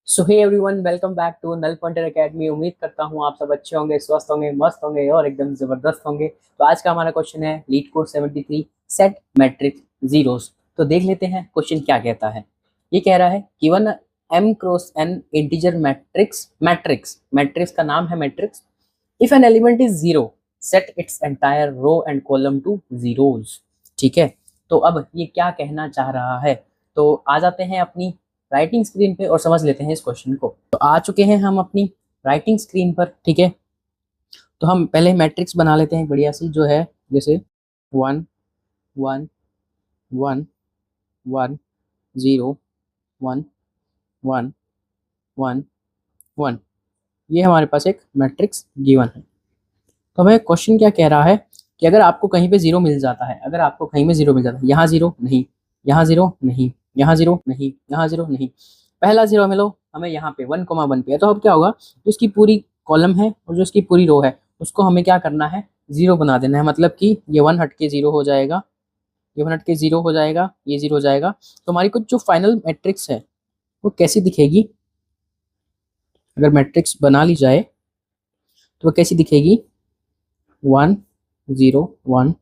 So hey everyone, welcome back to null pointer academy. उम्मीद करता हूँ आप सब अच्छे होंगे, स्वस्थ होंगे, मस्त होंगे और एकदम जबरदस्त होंगे। तो आज का हमारा क्वेश्चन है leet code 73 set matrix zeros. तो देख लेते हैं क्वेश्चन क्या कहता है। ये कह रहा है given m cross n integer matrix matrix matrix का नाम है matrix. If an element is zero set its entire row and column to zeros. ठीक है, तो अब ये क्या कहना चाह रहा है। तो आ जाते हैं अपनी राइटिंग स्क्रीन पे और समझ लेते हैं इस क्वेश्चन को। तो आ चुके हैं हम अपनी राइटिंग स्क्रीन पर। ठीक है, तो हम पहले मैट्रिक्स बना लेते हैं बढ़िया सी, जो है जैसे 1 1 1 1 0 1 1 1 1। ये हमारे पास एक मैट्रिक्स गिवन है। तो हमें क्वेश्चन क्या कह रहा है कि अगर आपको कहीं पे जीरो मिल जाता है, अगर आपको कहीं में जीरो मिल जाता है, यहाँ जीरो नहीं, यहाँ जीरो नहीं, यहाँ जीरो नहीं, यहाँ जीरो नहीं, पहला जीरो मिलो हमें यहाँ पे 1,1 पे है, तो अब क्या होगा, जो इसकी पूरी कॉलम है और जो इसकी पूरी रो है उसको हमें क्या करना है, जीरो बना देना है। मतलब कि ये 1 हट के जीरो हो जाएगा, ये 1 हट के जीरो हो जाएगा, ये जीरो हो जाएगा। तो हमारी कुछ जो फाइनल मैट्रिक्स है वो कैसी दिखेगी, अगर मैट्रिक्स बना ली जाए तो वो कैसी दिखेगी, 1 0 1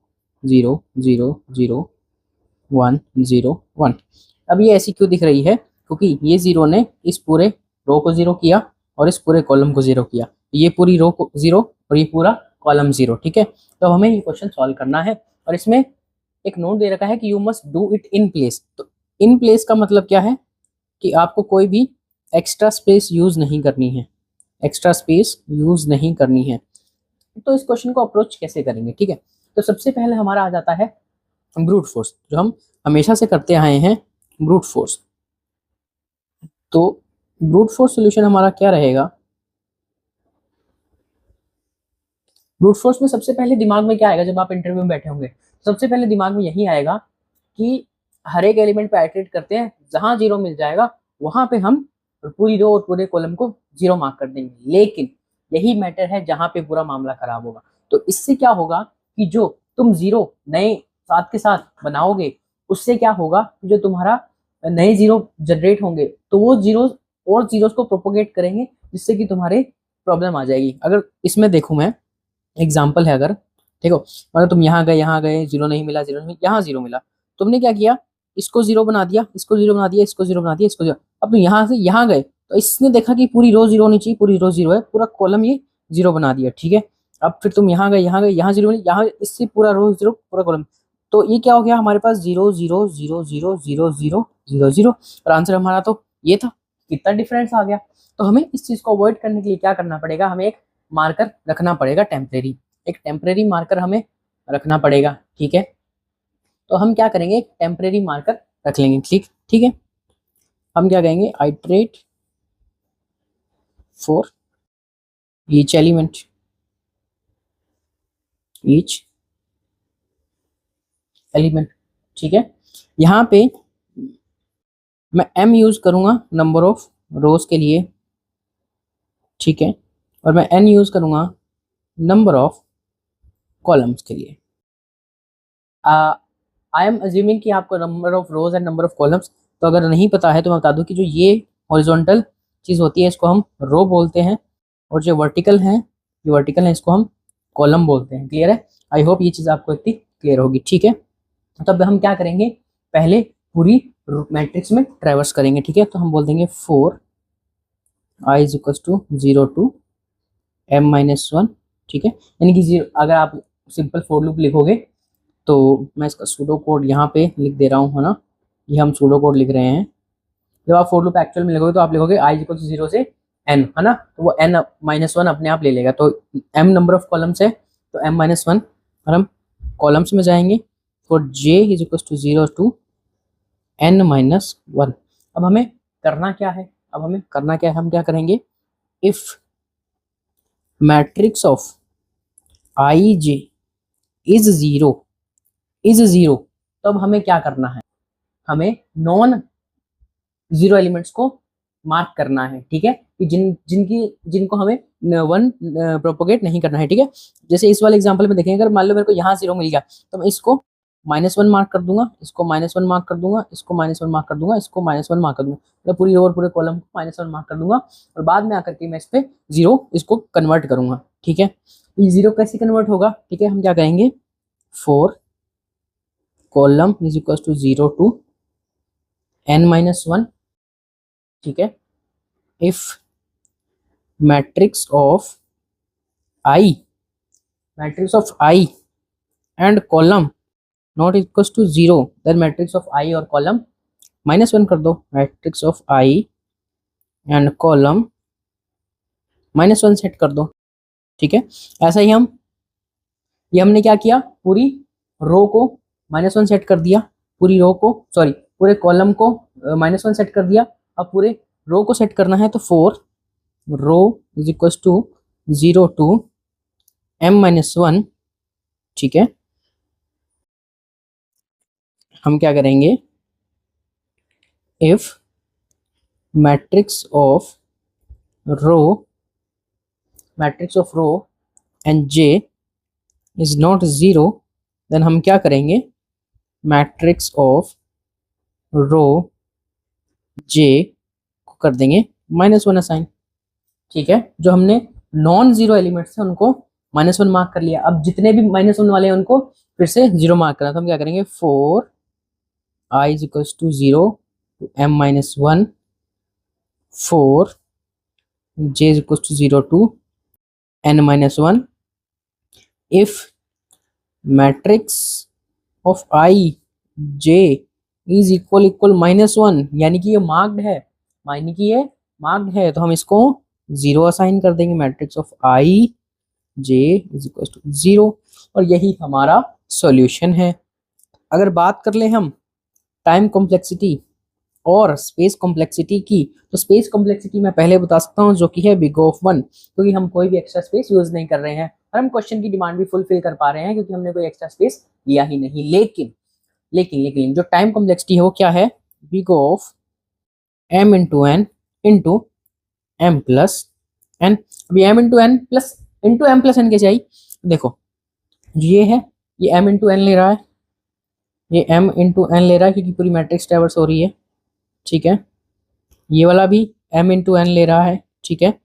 0 0 0 1 0 1। अब ये ऐसी क्यों दिख रही है, क्योंकि ये जीरो ने इस पूरे रो को जीरो किया और इस पूरे कॉलम को जीरो किया। ये पूरी रो को जीरो और ये पूरा कॉलम जीरो। ठीक है, तो हमें ये क्वेश्चन सॉल्व करना है और इसमें एक नोट दे रखा है कि you must do it in place. तो इन प्लेस का मतलब क्या है कि आपको कोई भी एक्स्ट्रा स्पेस यूज नहीं करनी है, एक्स्ट्रा स्पेस यूज नहीं करनी है। तो इस क्वेश्चन को अप्रोच कैसे करेंगे। ठीक है, तो सबसे पहले हमारा आ जाता है ब्रूट फोर्स, जो हम हमेशा से करते आए हैं, ब्रूट फोर्स। तो ब्रूट फोर्स सॉल्यूशन हमारा क्या रहेगा। ब्रूट फोर्स में सबसे पहले दिमाग में क्या आएगा, जब आप इंटरव्यू में बैठे होंगे सबसे पहले दिमाग में यही आएगा कि हर एक एलिमेंट पे आइटरेट करते हैं, जहां जीरो मिल जाएगा वहां पे हम पूरी रो और पूरे कॉलम को जीरो मार्क कर देंगे। लेकिन यही मैटर है जहां पे पूरा मामला खराब होगा। तो इससे क्या होगा कि जो तुम जीरो नए साथ के साथ बनाओगे उससे क्या होगा कि जो तुम्हारा नए जीरो जनरेट होंगे तो वो जीरो और जीरोस को प्रोपोगेट करेंगे, जिससे कि तुम्हारे प्रॉब्लम आ जाएगी। अगर इसमें देखूं मैं, एग्जाम्पल है अगर, देखो मतलब तुम यहाँ गए जीरो नहीं मिला, जीरो नहीं, यहाँ जीरो मिला, तुमने क्या किया, इसको जीरो बना दिया, इसको जीरो बना दिया, इसको जीरो बना दिया, इसको जीरो। अब तुम यहाँ से यहाँ गए तो इसने देखा कि पूरी रो जीरो होनी चाहिए, पूरी रो जीरो है, पूरा कॉलम ये जीरो बना दिया। ठीक है, अब फिर तुम यहाँ गए, यहाँ जीरो, यहाँ इससे पूरा रो जीरो, पूरा कॉलम। तो ये क्या हो गया हमारे पास, zero zero zero zero zero zero zero zero. और आंसर हमारा तो ये था। कितना डिफरेंस आ गया। तो हमें इस चीज को अवॉइड करने के लिए क्या करना पड़ेगा, हमें एक मार्कर रखना पड़ेगा टेम्परेरी, एक टेम्परेरी मार्कर हमें रखना पड़ेगा। ठीक है, तो हम क्या करेंगे, एक टेम्परेरी मार्कर रख लेंगे। ठीक ठीक है, हम क्या कहेंगे, iterate for each element, each element. ठीक है, यहाँ पे मैं m यूज करूंगा नंबर ऑफ रोज के लिए। ठीक है, और मैं n यूज करूंगा नंबर ऑफ कॉलम्स के लिए। आई एम अज्यूमिंग कि आपको number of rose and number of columns, तो अगर नहीं पता है तो मैं बता दूं कि जो ये हॉरिजॉन्टल चीज होती है इसको हम रो बोलते हैं, और जो वर्टिकल है, जो वर्टिकल है इसको हम कॉलम बोलते हैं। क्लियर है, आई होप ये चीज आपको इतनी क्लियर होगी। ठीक है, तो अब हम क्या करेंगे, पहले पूरी मैट्रिक्स में ट्रैवर्स करेंगे। ठीक है, तो हम बोल देंगे for I is equal to 0 to m-1। ठीक है, यानी कि जीरो, अगर आप सिंपल फॉर लूप लिखोगे तो मैं इसका सूडो कोड यहाँ पे लिख दे रहा हूँ, है ना, ये हम सूडो कोड लिख रहे हैं। जब आप फॉर लूप एक्चुअल में लिखोगे तो आप लिखोगे आई इक्वल टू 0 से n, है ना, तो वो n-1 अपने आप ले लेगा। तो m नंबर ऑफ कॉलम्स है तो m-1, और हम कॉलम्स में जाएंगे for j is equal to 0 to n-1। अब हमें करना क्या है, अब हमें करना क्या है, हम क्या करेंगे, if matrix of I J is zero, तो अब हमें क्या करना है, हमें नॉन जीरो एलिमेंट्स को मार्क करना है। ठीक है, कि जिनको हमें वन प्रोपोगेट नहीं करना है। ठीक है, जैसे इस वाले एग्जांपल में देखें, अगर मान लो मेरे को यहाँ जीरो मिल गया तो मैं इसको -1 मार्क कर दूंगा, इसको -1 मार्क कर दूंगा, इसको -1 मार्क कर दूंगा, इसको -1 मार्क कर दूंगा, मतलब पूरी रो और पूरे कॉलम को -1 मार्क कर दूंगा और बाद में आकर के मैं इस पे 0 इसको कन्वर्ट करूंगा। ठीक है, ये 0 कैसे कन्वर्ट होगा? ठीक है, हम क्या कहेंगे 4 column is equal to 0 to n-1। ठीक है, if matrix of i and column not equal to 0 then matrix of i और कॉलम -1 कर दो, matrix of i and column -1 set कर दो। ठीक है, ऐसा ही ये हमने क्या किया, पूरी रो को -1 सेट कर दिया, पूरी रो को सॉरी पूरे कॉलम को -1 सेट कर दिया। अब पूरे रो को सेट करना है तो 4 row is equal to 0 to m-1। ठीक है, हम क्या करेंगे, if matrix of row and j is not 0 then हम क्या करेंगे, मैट्रिक्स ऑफ रो j को कर देंगे -1 असाइन। ठीक है, जो हमने नॉन जीरो एलिमेंट्स थे उनको -1 मार्क कर लिया, अब जितने भी -1 वाले हैं उनको फिर से 0 मार्क करना। तो हम क्या करेंगे 4 i is equal to 0 to m-1, 4 j is equal to 0 to n-1 if matrix of i j is equal -1, यानी कि ये मार्क्ड है, तो हम इसको 0 असाइन कर देंगे, matrix of i j is equal to 0, और यही हमारा सॉल्यूशन है। अगर बात कर ले हम टाइम कॉम्प्लेक्सिटी और स्पेस कॉम्प्लेक्सिटी की, तो स्पेस कॉम्प्लेक्सिटी मैं पहले बता सकता हूँ जो कि है बिग ऑफ 1, क्योंकि हम कोई भी एक्स्ट्रा स्पेस यूज नहीं कर रहे हैं और हम क्वेश्चन की डिमांड भी फुलफिल कर पा रहे हैं क्योंकि हमने कोई एक्स्ट्रा स्पेस लिया ही नहीं। लेकिन जो टाइम कॉम्प्लेक्सिटी है वो क्या है, big of m into N into M plus N. अभी m into N plus N कैसे आई, देखो ये है, ये m इंटू एन ले रहा है, ये m इंटू एन ले रहा है क्योंकि पूरी मैट्रिक्स ट्रैवर्स हो रही है। ठीक है, ये वाला भी m इंटू एन ले रहा है। ठीक है,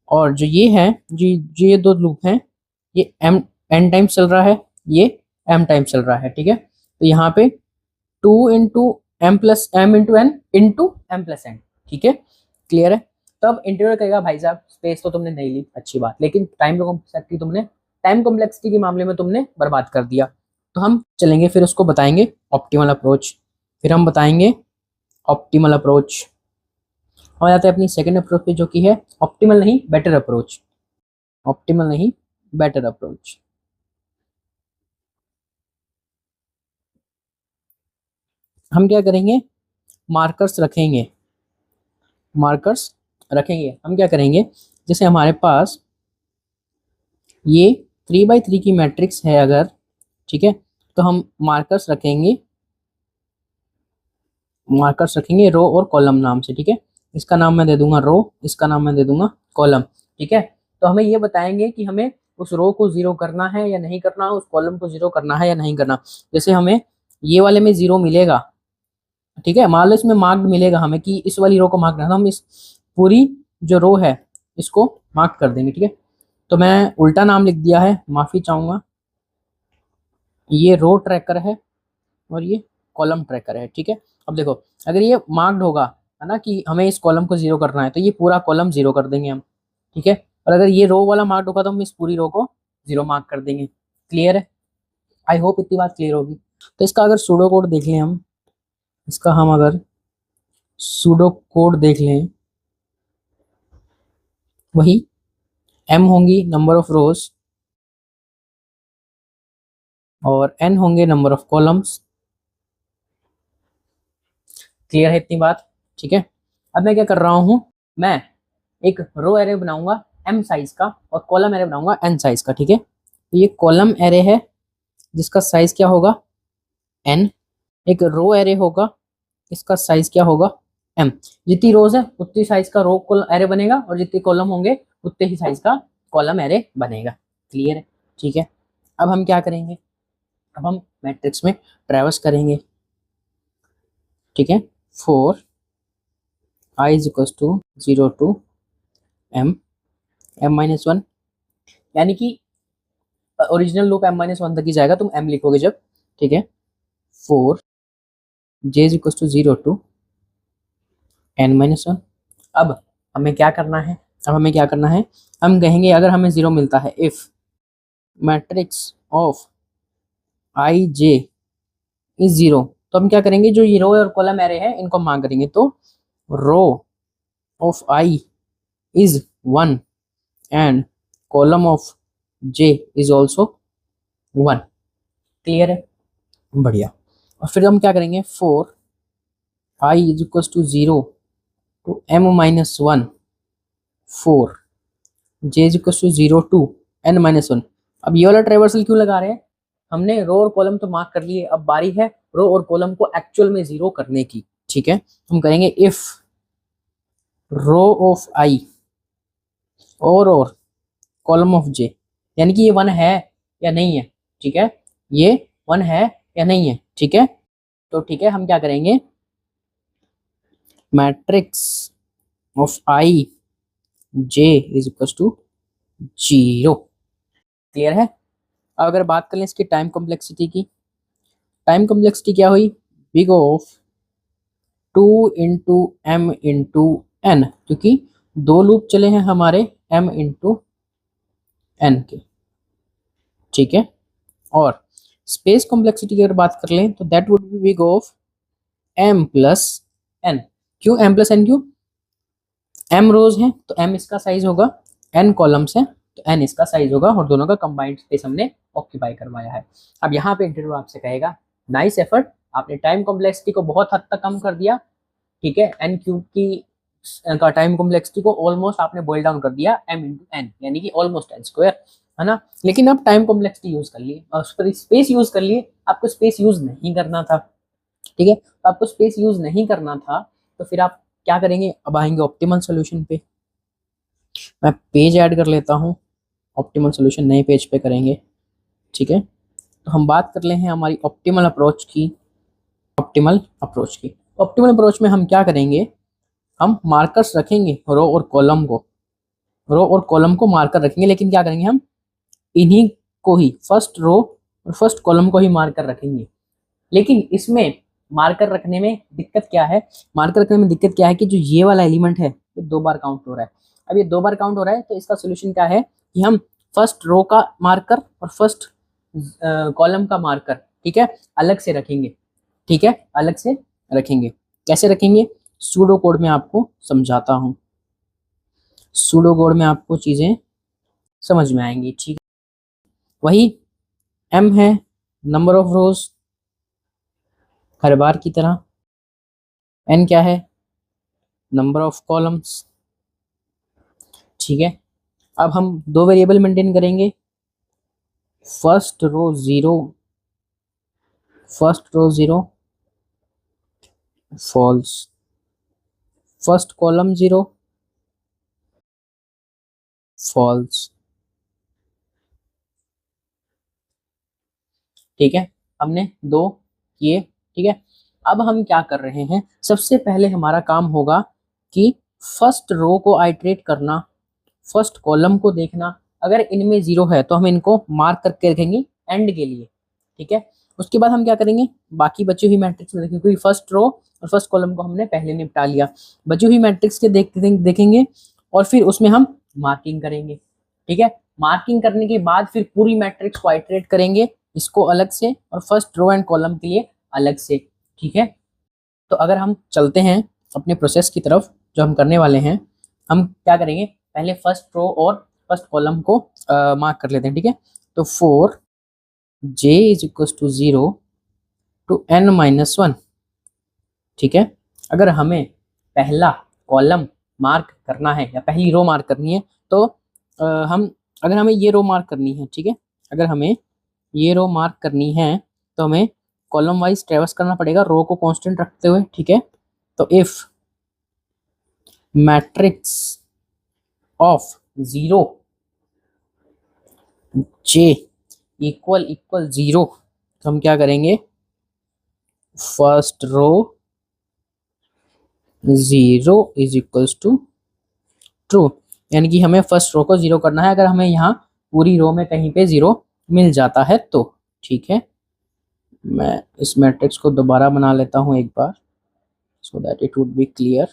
और जो ये है ये दो लूप हैं, ये m n टाइम्स चल रहा है, ये m टाइम्स चल रहा है। ठीक है, तो यहाँ पे 2 into M plus M into N into M plus N. ठीक है, क्लियर है। तो अब इंटीग्रेट करेगा भाई साहब, स्पेस तो तुमने नहीं ली, अच्छी बात, लेकिन टाइम कॉम्प्लेक्सिटी के मामले में तुमने बर्बाद कर दिया। तो हम चलेंगे फिर उसको बताएंगे ऑप्टिमल अप्रोच, और जाते हैं अपनी सेकंड अप्रोच पे जो कि है ऑप्टिमल नहीं बेटर अप्रोच। हम क्या करेंगे, मार्कर्स रखेंगे। हम क्या करेंगे, जैसे हमारे पास ये 3x3 की मैट्रिक्स है अगर, ठीक है, तो हम मार्कर्स रखेंगे रो और कॉलम नाम से। ठीक है, इसका नाम मैं दे दूंगा रो, इसका नाम मैं दे दूंगा कॉलम। ठीक है, तो हमें ये बताएंगे कि हमें उस रो को 0 करना है या नहीं करना, उस कॉलम को 0 करना है या नहीं करना। जैसे हमें ये वाले में 0 मिलेगा, ठीक है, मान लो इसमें मार्क्ड मिलेगा हमें कि इस वाली रो को मार्क करना, तो हम इस पूरी जो रो है इसको मार्क कर देंगे। ठीक है, तो मैं उल्टा नाम लिख दिया है, माफी चाहूंगा। ये रो ट्रैकर है और ये कॉलम ट्रैकर है। ठीक है, अब देखो अगर ये मार्क्ड होगा है ना कि हमें इस कॉलम को 0 करना है, तो ये पूरा कॉलम 0 कर देंगे हम। ठीक है, और अगर ये रो वाला मार्क्ड होगा तो हम इस पूरी रो को 0 मार्क कर देंगे। क्लियर है, आई होप इतनी बात क्लियर होगी। तो इसका अगर सूडो कोड देख लें हम, वही m होंगी नंबर ऑफ रोज और n होंगे नंबर ऑफ कॉलम्स। क्लियर है इतनी बात? ठीक है, अब मैं क्या कर रहा हूं, मैं एक रो एरे बनाऊंगा m साइज का और कॉलम एरे बनाऊंगा n साइज का। ठीक है, तो ये कॉलम एरे है जिसका साइज क्या होगा n, एक रो एरे होगा, इसका साइज क्या होगा m। जितनी रोज है उतनी साइज का रो एरे बनेगा और जितने कॉलम होंगे उतने ही साइज का कॉलम एरे बनेगा। क्लियर है? ठीक है, अब हम क्या करेंगे, अब हम मैट्रिक्स में ट्रेवर्स करेंगे, ठीक है। 4 i is equal to 0 to m-1, यानी कि ओरिजिनल लूप m-1 तक ही जाएगा, तुम m लिखोगे जब, ठीक है। 4 j is equal to 0 to n-1। अब हमें क्या करना है, हम कहेंगे अगर हमें 0 मिलता है, if matrix of i j is 0, तो हम क्या करेंगे, जो ये रो और कॉलम एरे है इनको मार्क करेंगे। तो row of i is 1 and column of j is also 1। Clear है, बढ़िया। और फिर हम क्या करेंगे, 4 i is equal to 0 to m-1, 4 j is equal to 0 to n-1। अब ये वाला ट्राइवर्सल क्यों लगा रहे हैं, हमने रो और कॉलम तो मार्क कर लिए, अब बारी है रो और कॉलम को एक्चुअल में 0 करने की, ठीक है। हम करेंगे इफ रो ऑफ i और कॉलम ऑफ j, यानी कि ये 1 है या नहीं है, ठीक है, ये 1 है या नहीं है, ठीक है। तो ठीक है, हम क्या करेंगे, matrix of i j is equal to 0। Clear है। अब अगर बात करें इसकी टाइम कॉम्प्लेक्सिटी की, टाइम कॉम्प्लेक्सिटी क्या हुई, big of 2 into M into N, क्योंकि दो लूप चले हैं हमारे m इंटू एन के, ठीक है। और स्पेस कॉम्प्लेक्सिटी की अगर बात कर लें तो that would B big of m plus n। क्यों m प्लस n, क्यों, m रोज है तो m इसका साइज होगा, n कॉलम्स है तो n इसका साइज होगा, और दोनों का कंबाइंड स्पेस हमने ऑक्यूपाई करवाया है। अब यहाँ पे इंटरव्यू आपसे कहेगा, नाइस एफर्ट, आपने टाइम कॉम्प्लेक्सिटी को बहुत हद तक कम कर दिया, ठीक है। एन क्यूब की का टाइम कॉम्प्लेक्सिटी को ऑलमोस्ट आपने बॉइल डाउन कर दिया m इंटू एन, यानी कि ऑलमोस्ट एन स्क्वायर, है ना। लेकिन अब टाइम कॉम्प्लेक्सिटी यूज कर लिए और उस पर स्पेस यूज कर लिए, आपको स्पेस यूज नहीं करना था, ठीक है। तो आपको स्पेस यूज नहीं करना था, तो फिर आप क्या करेंगे, अब आएंगे ऑप्टिमल सोल्यूशन पे। मैं पेज ऐड कर लेता हूँ, ऑप्टिमल सोल्यूशन नए पेज पे करेंगे, ठीक है। तो हम बात कर ले हैं हमारी ऑप्टिमल अप्रोच की। ऑप्टिमल अप्रोच में हम क्या करेंगे, हम मार्कर्स रखेंगे रो और कॉलम को मार्कर रखेंगे, लेकिन क्या करेंगे, हम इन्हीं को ही, फर्स्ट रो और फर्स्ट कॉलम को ही मार्कर रखेंगे। लेकिन इसमें मार्कर रखने में दिक्कत क्या है, कि जो ये वाला एलिमेंट है ये 2 बार काउंट हो रहा है। अब ये 2 बार काउंट हो रहा है, तो इसका सोल्यूशन क्या है कि हम फर्स्ट रो का मार्कर और फर्स्ट कॉलम का मार्कर, ठीक है, अलग से रखेंगे, ठीक है, अलग से रखेंगे। कैसे रखेंगे, सूडो कोड में आपको समझाता हूं, सूडो कोड में आपको चीजें समझ में आएंगी, ठीक है। वही m है नंबर ऑफ रोज हर बार की तरह, n क्या है, नंबर ऑफ कॉलम्स, ठीक है। अब हम 2 वेरिएबल मेंटेन करेंगे, first row 0 false, first column 0 false, ठीक है। हमने 2 किए, ठीक है। अब हम क्या कर रहे हैं, सबसे पहले हमारा काम होगा कि फर्स्ट रो को आइटरेट करना, फर्स्ट कॉलम को देखना, अगर इनमें 0 है तो हम इनको मार्क करके रखेंगे एंड के लिए, ठीक है। उसके बाद हम क्या करेंगे, बाकी बची हुई मैट्रिक्स में देखेंगे, क्योंकि फर्स्ट रो और फर्स्ट कॉलम को हमने पहले निपटा लिया, बची हुई मैट्रिक्स के देखेंगे और फिर उसमें हम मार्किंग करेंगे, ठीक है। मार्किंग करने के बाद फिर पूरी मैट्रिक्स को आइटरेट करेंगे, इसको अलग से और फर्स्ट रो एंड कॉलम के लिए अलग से, ठीक है। तो अगर हम चलते हैं अपने प्रोसेस की तरफ जो हम करने वाले हैं, हम क्या करेंगे, पहले फर्स्ट रो और फर्स्ट कॉलम को मार्क कर लेते हैं, ठीक है। तो 4 j is equal to 0 to n-1, ठीक है। अगर हमें पहला कॉलम मार्क करना है या पहली रो मार्क करनी है, तो अगर हमें ये रो मार्क करनी है, ठीक है, अगर हमें ये रो मार्क करनी है तो हमें कॉलम वाइज ट्रेवर्स करना पड़ेगा, रो को कांस्टेंट रखते हुए, ठीक है। तो if matrix of 0 j equal 0, तो हम क्या करेंगे, first row 0 is equals to true, यानी कि हमें फर्स्ट रो को 0 करना है अगर हमें यहाँ पूरी रो में कहीं पे 0 मिल जाता है तो। ठीक है, मैं इस मैट्रिक्स को दोबारा बना लेता हूँ एक बार so that it would be clear.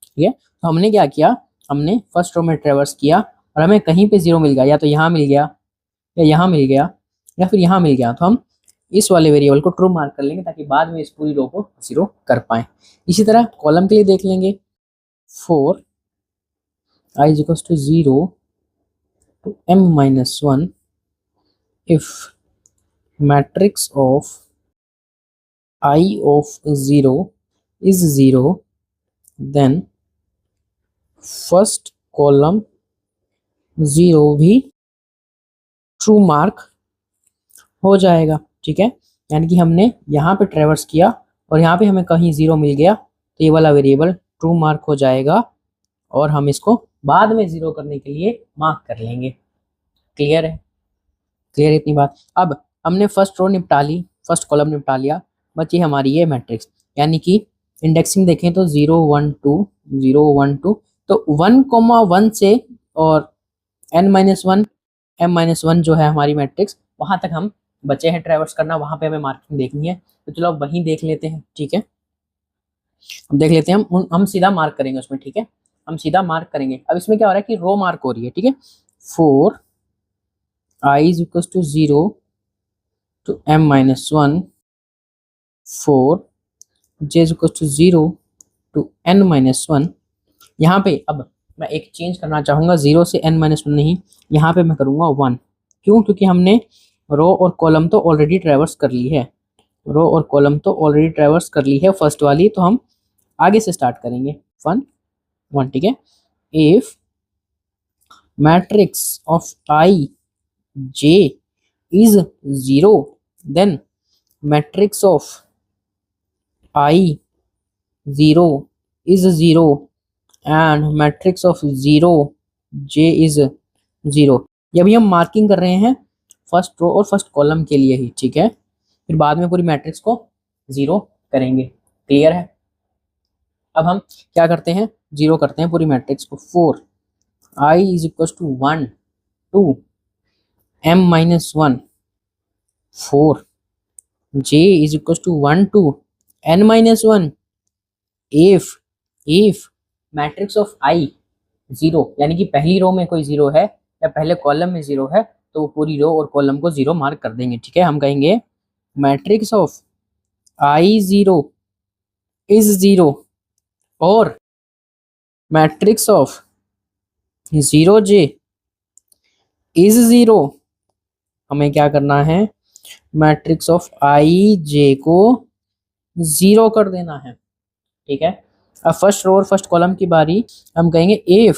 ठीक है, तो हमने क्या किया, हमने फर्स्ट रो में ट्रेवर्स किया और हमें कहीं पे 0 मिल गया, या तो यहाँ मिल गया या यहाँ मिल गया या फिर यहाँ मिल गया, तो हम इस वाले वेरिएबल को ट्रू मार्क कर लेंगे ताकि बाद में इस पूरी रो को 0 कर पाए। इसी तरह कॉलम के लिए देख लेंगे, 4 i is equals to 0 to m minus 1 if matrix of I of 0 is 0 then first column 0 भी ट्रू मार्क हो जाएगा। ठीक है, यानी कि हमने यहाँ पे ट्रेवर्स किया और यहाँ पे हमें कहीं 0 मिल गया तो ये वाला वेरिएबल ट्रू मार्क हो जाएगा और हम इसको बाद में 0 करने के लिए मार्क कर लेंगे। क्लियर है, क्लियर इतनी बात। अब हमने फर्स्ट रो निपटा ली, फर्स्ट कॉलम निपटा लिया, बची हमारी ये मैट्रिक्स, यानी कि इंडेक्सिंग देखें तो 0 1 2 0 1 2, तो 1,1 से और n-1 m-1 जो है हमारी मैट्रिक्स, वहां तक हम बचे हैं ट्रेवर्स करना, वहां पे हमें मार्किंग देखनी है। तो चलो अब वहीं देख लेते हैं। ठीक है, अब देख लेते हैं, हम सीधा मार्क करेंगे उसमें। ठीक है, हम सीधा मार्क करेंगे। अब इसमें क्या हो रहा है कि रो मार्क हो रही है। ठीक है, 4 i is equals to 0 to m-1, 4 j is equals to 0 to n-1। यहाँ पे अब मैं एक चेंज करना चाहूँगा, 0 से n-1 नहीं, यहाँ पे मैं करूँगा 1। क्यों? क्योंकि हमने रो और कॉलम तो ऑलरेडी ट्रेवर्स कर ली है, रो और कॉलम तो ऑलरेडी ट्रेवर्स कर ली है फर्स्ट वाली, तो हम आगे से स्टार्ट करेंगे 1 1। ठीक है, if matrix of I J is 0 then matrix of I 0 is 0 and matrix of 0 j is 0। ये अभी हम मार्किंग कर रहे हैं फर्स्ट रो और फर्स्ट कॉलम के लिए ही। ठीक है, फिर बाद में पूरी मैट्रिक्स को 0 करेंगे। क्लियर है, अब हम क्या करते हैं, 0 करते हैं पूरी मैट्रिक्स को। 4 i is equals to 1 2 m-1, 4 j is equals to 1 2 n-1 if matrix of I 0, यानी कि पहली रो में कोई 0 है या पहले कॉलम में 0 है तो पूरी रो और कॉलम को 0 मार्क कर देंगे। ठीक है, हम कहेंगे मैट्रिक्स ऑफ आई 0 इज 0 और मैट्रिक्स ऑफ 0 j इज 0। हमें क्या करना है, मैट्रिक्स ऑफ आई जे को 0 कर देना है। ठीक है, अब फर्स्ट रो और फर्स्ट कॉलम की बारी, हम कहेंगे if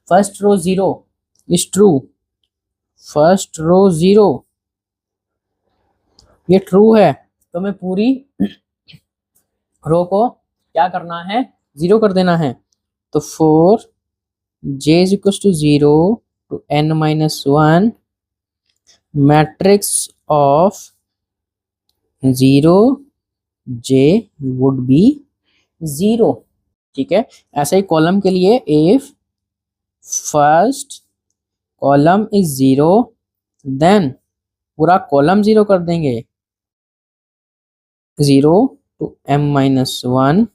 first row 0 is true, first row 0 ये ट्रू है तो हमें पूरी रो को क्या करना है, 0 कर देना है। तो 4 j is equals to 0 to n-1 matrix of 0 j would be 0। ठीक है, ऐसे ही कॉलम के लिए if first column is 0 then पूरा कॉलम 0 कर देंगे, 0 to m-1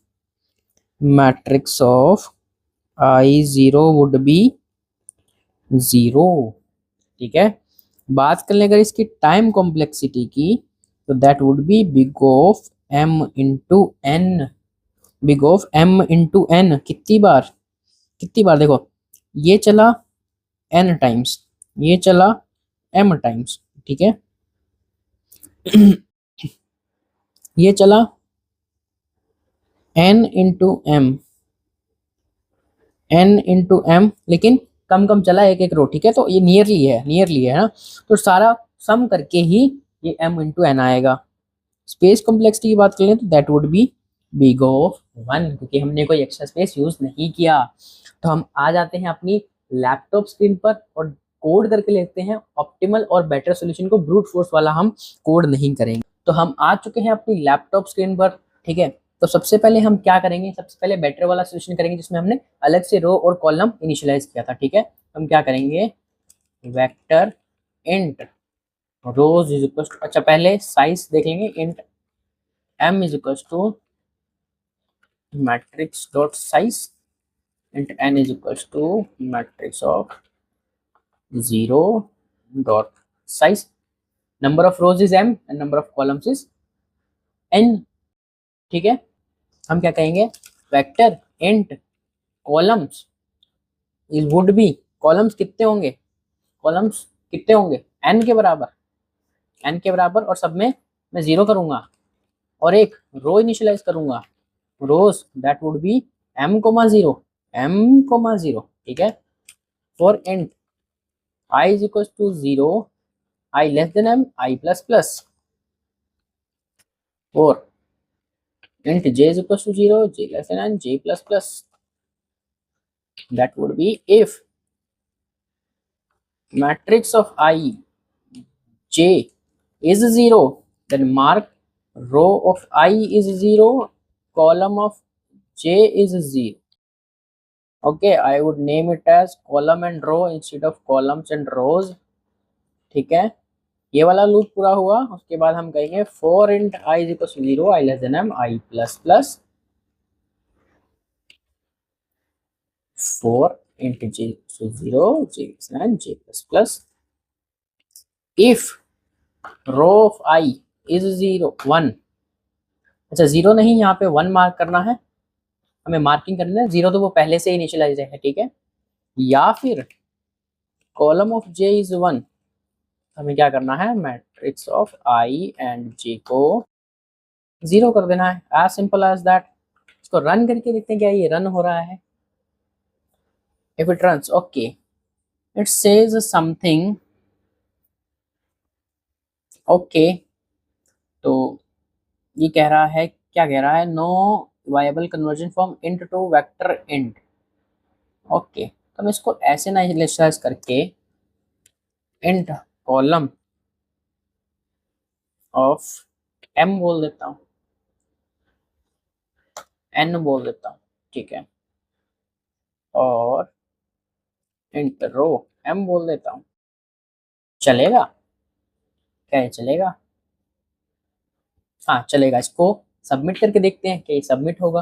matrix of I 0 would be 0। ठीक है, बात कर लें अगर इसकी टाइम कॉम्प्लेक्सिटी की तो that would B big of m into n, big of m into n। कितनी बार देखो, ये चला n टाइम्स, ये चला m टाइम्स। ठीक है, ये चला n इंटू m, लेकिन कम कम चला एक एक रो। ठीक है, तो ये नियरली है ना, तो सारा सम करके ही ये m इंटू n आएगा। स्पेस कॉम्प्लेक्सिटी की बात करें तो that would B big of 1, क्योंकि हमने कोई एक्स्ट्रा स्पेस यूज नहीं किया। तो हम आ जाते हैं अपनी लैपटॉप स्क्रीन पर और कोड करके लेते हैं ऑप्टिमल और बेटर सोल्यूशन को, ब्रूट फोर्स वाला हम कोड नहीं करेंगे। तो हम आ चुके हैं अपनी लैपटॉप स्क्रीन पर, ठीक है। तो सबसे पहले हम क्या करेंगे, सबसे पहले बेटर वाला सोल्यूशन करेंगे जिसमें हमने अलग से रो और कॉलम इनिशियलाइज किया था, ठीक है। हम क्या करेंगे, vector int rows is equal to, अच्छा पहले साइज देख लेंगे, int m is equal to matrix dot size, int n is equal to matrix of 0 dot size, number of rows is m and number of columns is n, ठीक है। हम क्या कहेंगे, vector int columns is would be, columns कितने होंगे, columns कितने होंगे n के बराबर, n के बराबर, और सब में मैं 0 करूंगा और एक रो इनिशियलाइज करूंगा, rows that would be m comma 0, m comma 0, ठीक है। For int I is equals to 0, I less than m, I plus plus, or int j is equals to 0, j less than n, j plus plus, that would be if matrix of I j is 0, then mark row of I is 0, column of j is 0. Okay, I would name it as column and row instead of columns and rows, ठीक है। ये वाला loop पूरा हुआ, उसके बाद हम कहेंगे for int I is equal to 0, I less than M, I plus plus, for int J 0, J less than J plus plus, if row of I is 0 1, अच्छा 0 नहीं, यहाँ पे 1 मार्क करना है, हमें मार्किंग करना है, 0 तो वो पहले से इनिशियलाइज है, ठीक है। या फिर कॉलम ऑफ जे इज 1, हमें क्या करना है, matrix of I and J को 0 कर देना है, एज सिंपल एज दैट। इसको रन करके देखते हैं क्या ये रन हो रहा है। If it runs, okay, it says something, okay, तो ये कह रहा है, क्या कह रहा है, no viable conversion from int to vector int, okay. तो मैं इसको ऐसे ना इनिशियलाइज करके इंट कॉलम ऑफ m बोल देता हूँ, n बोल देता हूँ, ठीक है, और इंट रो m बोल देता हूँ, चलेगा क्या, ये चलेगा, हाँ चलेगा। इसको सबमिट करके देखते हैं कि ये सबमिट होगा।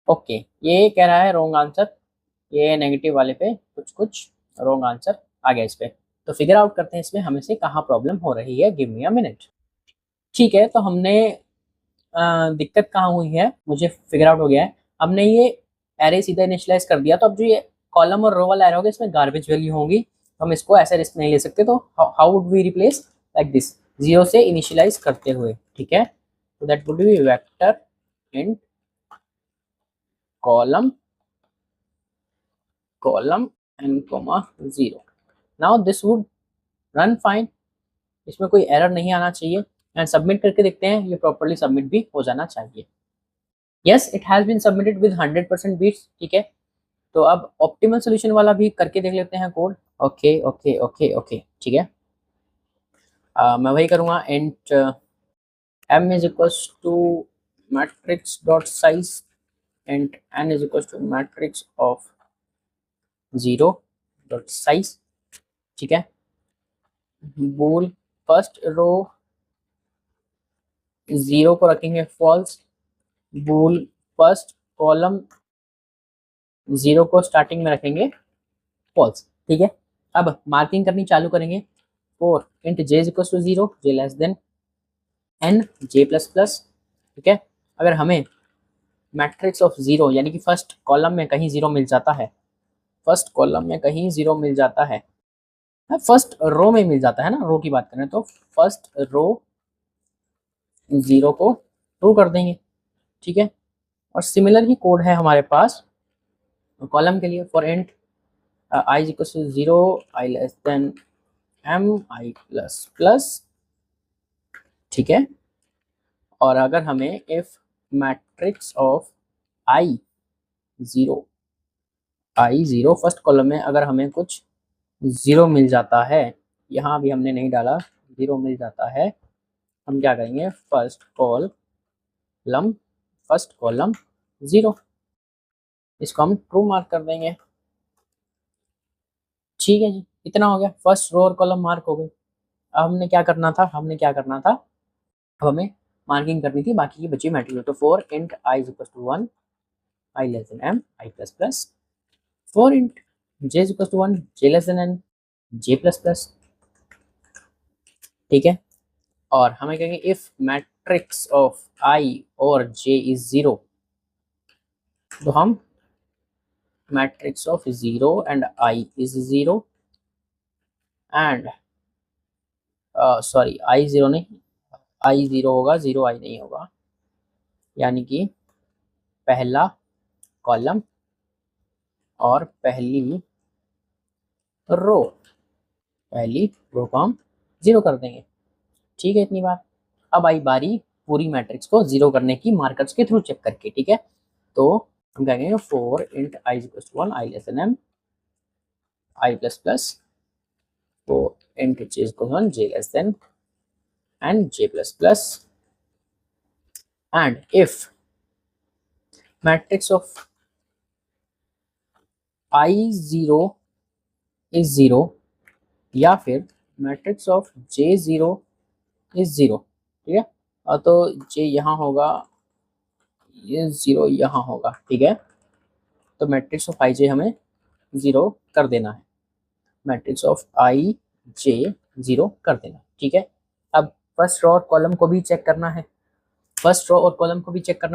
ओके, ये कह रहा है रॉन्ग आंसर, ये नेगेटिव वाले पे कुछ कुछ रॉन्ग आंसर आ गया इस पे। तो फिगर आउट करते हैं इसमें हमें से कहाँ प्रॉब्लम हो रही है, गिव मी अ मिनट। ठीक है, तो हमने दिक्कत कहाँ हुई है मुझे फिगर आउट हो गया है। हमने ये एरे सीधा इनिशियलाइज कर दिया, तो अब जो ये कॉलम और रो वाला एरे होगा इसमें गार्बेज वैल्यू होंगी, तो हम इसको ऐसे रिस्क नहीं ले सकते। तो how would we replace, like this, 0 से इनिशियलाइज करते हुए, ठीक है। तो that would be vector int column n comma 0। Now this would run fine, इसमें कोई एरर नहीं आना चाहिए। एंड सबमिट करके देखते हैं, ये प्रॉपर्ली सबमिट भी हो जाना चाहिए। Yes, it has been submitted with 100% beats, ठीक है। तो अब ऑप्टिमल सोल्यूशन वाला भी करके देख लेते हैं code. Okay okay okay okay, ठीक है। मैं वही करूँगा, int m is equals to matrix dot size, int n is equals to matrix of 0 dot size, ठीक है। बोल फर्स्ट रो 0 को रखेंगे फॉल्स, बोल फर्स्ट कॉलम 0 को स्टार्टिंग में रखेंगे फॉल्स, ठीक है। अब मार्किंग करनी चालू करेंगे, for int j is equal to 0, j less than n, j plus plus, ठीक है। अगर हमें मैट्रिक्स ऑफ 0 यानी कि फर्स्ट कॉलम में कहीं 0 मिल जाता है, फर्स्ट कॉलम में कहीं 0 मिल जाता है, फर्स्ट रो में मिल जाता है ना, रो की बात करें तो फर्स्ट रो 0 को ट्रू कर देंगे, ठीक है। और सिमिलर ही कोड है हमारे पास कॉलम के लिए, for int i is equal to 0, i less than m, i plus plus, ठीक है। और अगर हमें if matrix of i 0 I zero first column में अगर हमें कुछ ज़ीरो मिल जाता है, यहाँ भी हमने नहीं डाला, ज़ीरो मिल जाता है, हम क्या करेंगे, फर्स्ट कॉलम ज़ीरो, इसको हम ट्रू मार्क कर देंगे। ठीक है जी, इतना हो गया, फर्स्ट रो और कॉलम मार्क हो गए। अब हमने क्या करना था, अब हमें मार्किंग करनी थी बाकी की बची मैट्रिक्स। तो 4 int I is equals to 1, I less than m, I plus plus, 4 int j is equals to 1, j less than n, j plus plus। ठीक है, और हमें कहेंगे इफ मैट्रिक्स ऑफ I और j इज 0, तो हम matrix of 0 and I is 0 and sorry I 0 नहीं, I 0 होगा, 0 I नहीं होगा, यानी कि पहला कॉलम और पहली रो को हम 0 कर देंगे। ठीक है, इतनी बात। अब आई बारी पूरी मैट्रिक्स को 0 करने की मार्कर्स के थ्रू चेक करके। ठीक है, तो हम कहेंगे 4 int I is equals to 1, I less than m, I plus plus, 4 int j is equals to 1, j less than, and j plus plus, and if matrix of I 0 is 0 या फिर matrix of j 0 is 0। ठीक है, और तो j यहाँ होगा, ये 0 यहाँ होगा। ठीक है, तो मैट्रिक्स ऑफ आई जे हमें 0 कर देना है, मैट्रिक्स ऑफ आई जे 0 कर देना। ठीक है, अब फर्स्ट रो और कॉलम को भी चेक करना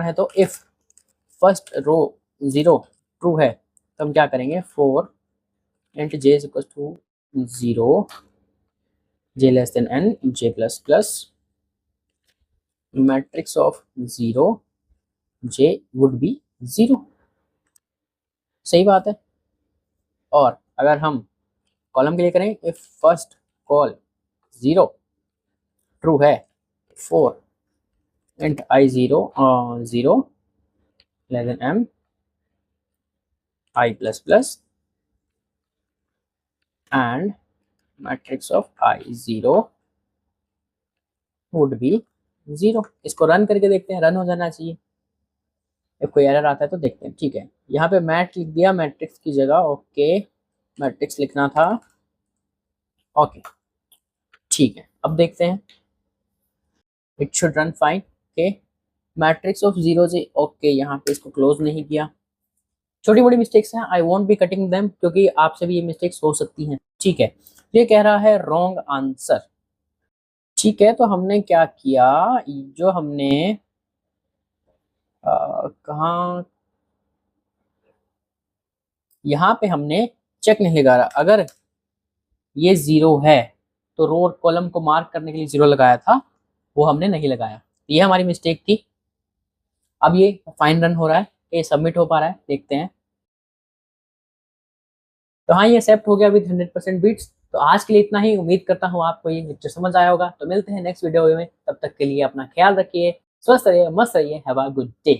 है, तो इफ फर्स्ट रो 0 ट्रू है तो हम क्या करेंगे, 4 int j is equals to 0, j less than n, j plus plus, matrix of 0 j would be 0। सही बात है। और अगर हम कॉलम के लिए करें, इफ फर्स्ट कॉल 0 ट्रू है, 4 int I 0 0 less than m, I plus plus, and matrix of I 0 would be 0। इसको रन करके देखते हैं, रन हो जाना चाहिए। if कोई एरर आता है तो देखते हैं। ठीक है, यहाँ पे मैट लिख दिया मैट्रिक्स की जगह, ओके, मैट्रिक्स लिखना था, ओके। ठीक है, अब देखते हैं, it should run fine. Okay, matrix of 0 से, ओके, यहाँ पे इसको क्लोज नहीं किया, छोटी मोटी मिस्टेक्स हैं, I won't be cutting them, क्योंकि आपसे भी ये मिस्टेक्स हो सकती हैं। ठीक है, ये कह रहा है रॉन्ग आंसर। ठीक है, तो हमने क्या किया, जो हमने कहाँ, यहाँ पे हमने चेक नहीं लगा रहा, अगर ये 0 है तो रो और कॉलम को मार्क करने के लिए 0 लगाया था, वो हमने नहीं लगाया, ये हमारी मिस्टेक थी। अब ये फाइन रन हो रहा है, ये सबमिट हो पा रहा है, देखते हैं। तो हाँ, ये एक्सेप्ट हो गया विद 100% बिट्स। तो आज के लिए इतना ही, उम्मीद करता हूँ आपको ये लेक्चर समझ आया होगा। तो मिलते हैं नेक्स्ट वीडियो में, तब तक के लिए अपना ख्याल रखिए, स्वस्थ रहिए, मस्त रहिए, हैव अ गुड डे।